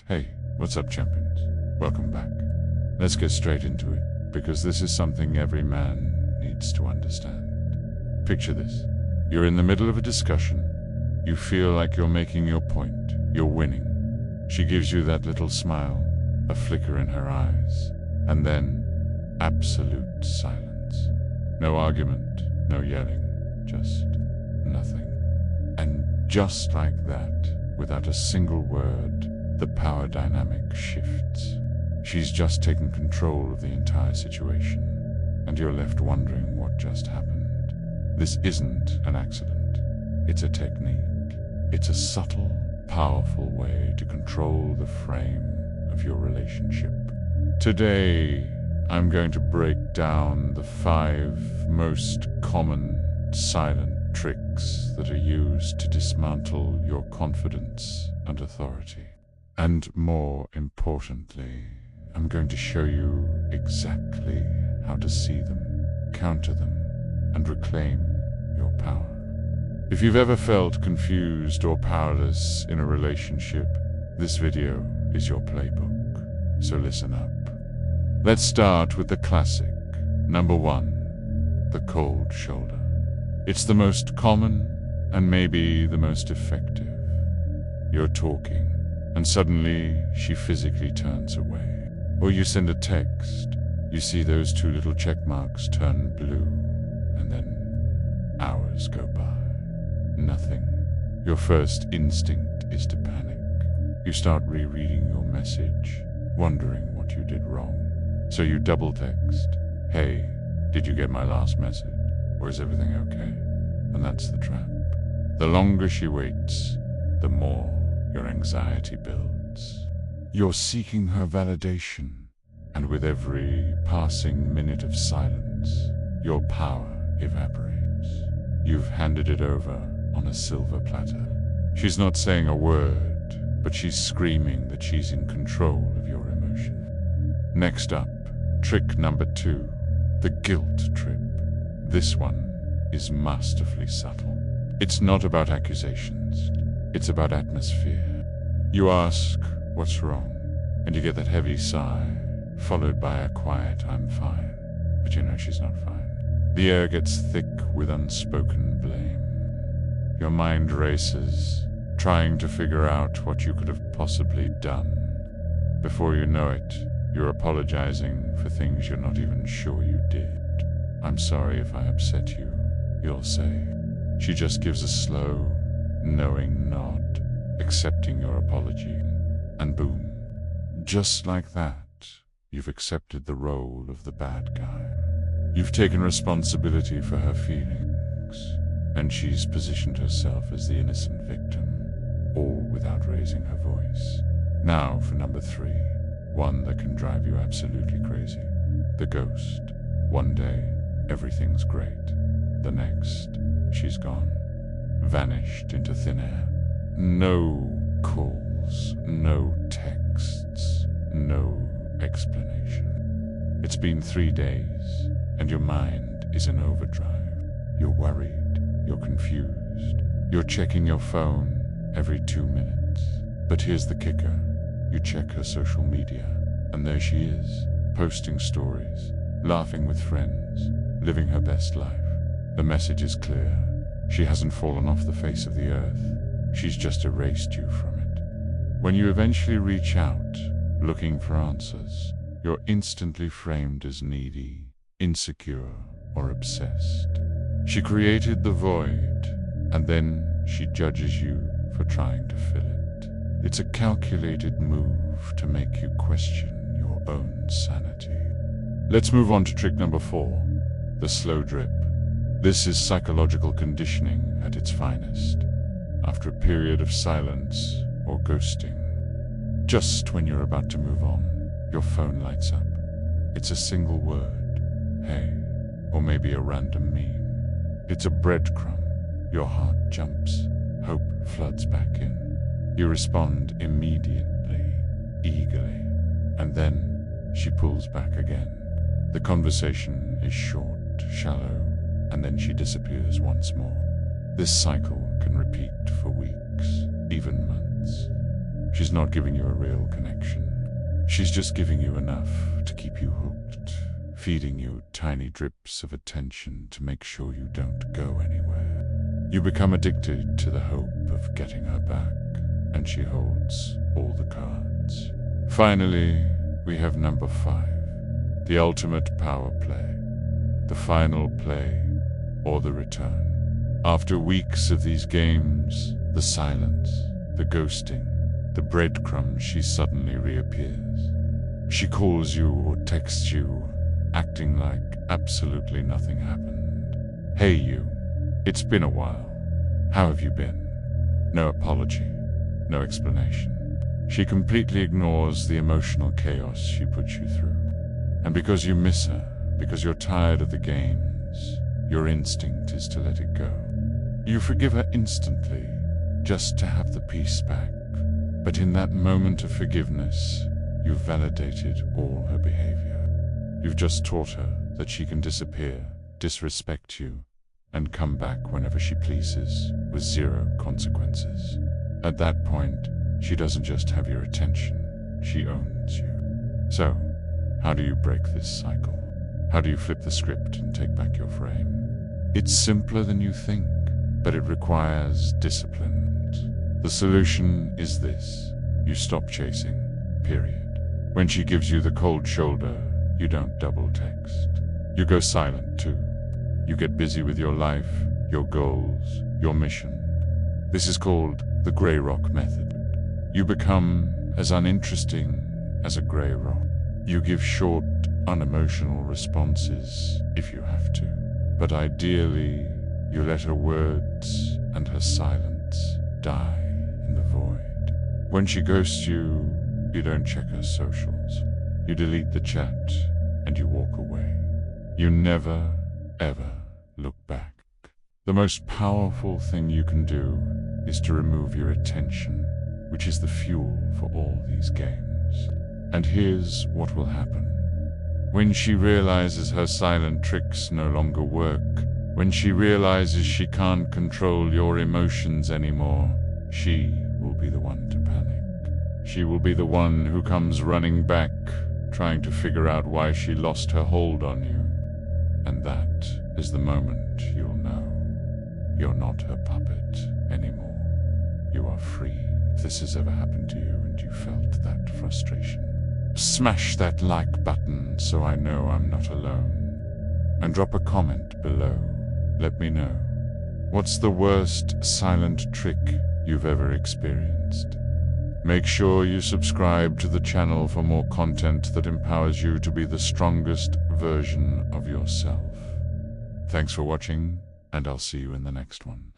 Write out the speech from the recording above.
Hey, what's up, champions? Welcome back. Let's get straight into it, because this is something every man needs to understand. Picture this. You're in the middle of a discussion. You feel like you're making your point. You're winning. She gives you that little smile, a flicker in her eyes, and then absolute silence. No argument, no yelling, just nothing. And just like that, without a single word, the power dynamic shifts. She's just taken control of the entire situation, and you're left wondering what just happened. This isn't an accident. It's a technique. It's a subtle, powerful way to control the frame of your relationship. Today, I'm going to break down the 5 most common silent tricks that are used to dismantle your confidence and authority. And more importantly, I'm going to show you exactly how to see them, counter them, and reclaim your power. If you've ever felt confused or powerless in a relationship, this video is your playbook. So listen up. Let's start with the classic. Number 1, the cold shoulder. It's the most common and maybe the most effective. You're talking, and suddenly she physically turns away. Or you send a text, you see those 2 little check marks turn blue, and then hours go by. Nothing. Your first instinct is to panic. You start rereading your message, wondering what you did wrong. So you double text, "Hey, did you get my last message? Or is everything okay?" And that's the trap. The longer she waits, the more your anxiety builds. You're seeking her validation, and with every passing minute of silence, your power evaporates. You've handed it over on a silver platter. She's not saying a word, but she's screaming that she's in control of your emotion. Next up, trick number 2, the guilt trip. This one is masterfully subtle. It's not about accusations. It's about atmosphere. You ask, "What's wrong?" And you get that heavy sigh, followed by a quiet, "I'm fine." But you know she's not fine. The air gets thick with unspoken blame. Your mind races, trying to figure out what you could have possibly done. Before you know it, you're apologizing for things you're not even sure you did. "I'm sorry if I upset you," you'll say. She just gives a slow, knowing nod, accepting your apology, and boom. Just like that, you've accepted the role of the bad guy. You've taken responsibility for her feelings, and she's positioned herself as the innocent victim, all without raising her voice. Now for number 3, one that can drive you absolutely crazy. The ghost. One day, everything's great. The next, she's gone. Vanished into thin air. No calls, no texts, no explanation. It's been 3 days, and your mind is in overdrive. You're worried, you're confused, you're checking your phone every 2 minutes. But here's the kicker. You check her social media, and there she is, posting stories, laughing with friends, living her best life. The message is clear. She hasn't fallen off the face of the earth. She's just erased you from it. When you eventually reach out, looking for answers, you're instantly framed as needy, insecure, or obsessed. She created the void, and then she judges you for trying to fill it. It's a calculated move to make you question your own sanity. Let's move on to trick number 4, the slow drip. This is psychological conditioning at its finest. After a period of silence or ghosting, just when you're about to move on, your phone lights up. It's a single word, "Hey," or maybe a random meme. It's a breadcrumb. Your heart jumps. Hope floods back in. You respond immediately, eagerly, and then she pulls back again. The conversation is short, shallow, and then she disappears once more. This cycle can repeat for weeks, even months. She's not giving you a real connection. She's just giving you enough to keep you hooked, feeding you tiny drips of attention to make sure you don't go anywhere. You become addicted to the hope of getting her back, and she holds all the cards. Finally, we have number 5, the ultimate power play, the final play, or the return. After weeks of these games, the silence, the ghosting, the breadcrumbs, she suddenly reappears. She calls you or texts you, acting like absolutely nothing happened. Hey you, it's been a while. How have you been? No apology, no explanation. She completely ignores the emotional chaos she put you through. And because you miss her, because you're tired of the games, your instinct is to let it go. You forgive her instantly, just to have the peace back. But in that moment of forgiveness, you've validated all her behavior. You've just taught her that she can disappear, disrespect you, and come back whenever she pleases, with 0 consequences. At that point, she doesn't just have your attention, she owns you. So, how do you break this cycle? How do you flip the script and take back your frame? It's simpler than you think, but it requires discipline. The solution is this: you stop chasing, period. When she gives you the cold shoulder, you don't double text. You go silent too. You get busy with your life, your goals, your mission. This is called the gray rock method. You become as uninteresting as a gray rock. You give short, unemotional responses if you have to. But ideally, you let her words and her silence die in the void. When she ghosts you, you don't check her socials. You delete the chat and you walk away. You never, ever look back. The most powerful thing you can do is to remove your attention, which is the fuel for all these games. And here's what will happen. When she realizes her silent tricks no longer work, when she realizes she can't control your emotions anymore, she will be the one to panic. She will be the one who comes running back, trying to figure out why she lost her hold on you. And that is the moment you'll know you're not her puppet anymore. You are free. If this has ever happened to you and you felt that frustration, smash that like button so I know I'm not alone. And drop a comment below. Let me know. What's the worst silent trick you've ever experienced? Make sure you subscribe to the channel for more content that empowers you to be the strongest version of yourself. Thanks for watching, and I'll see you in the next one.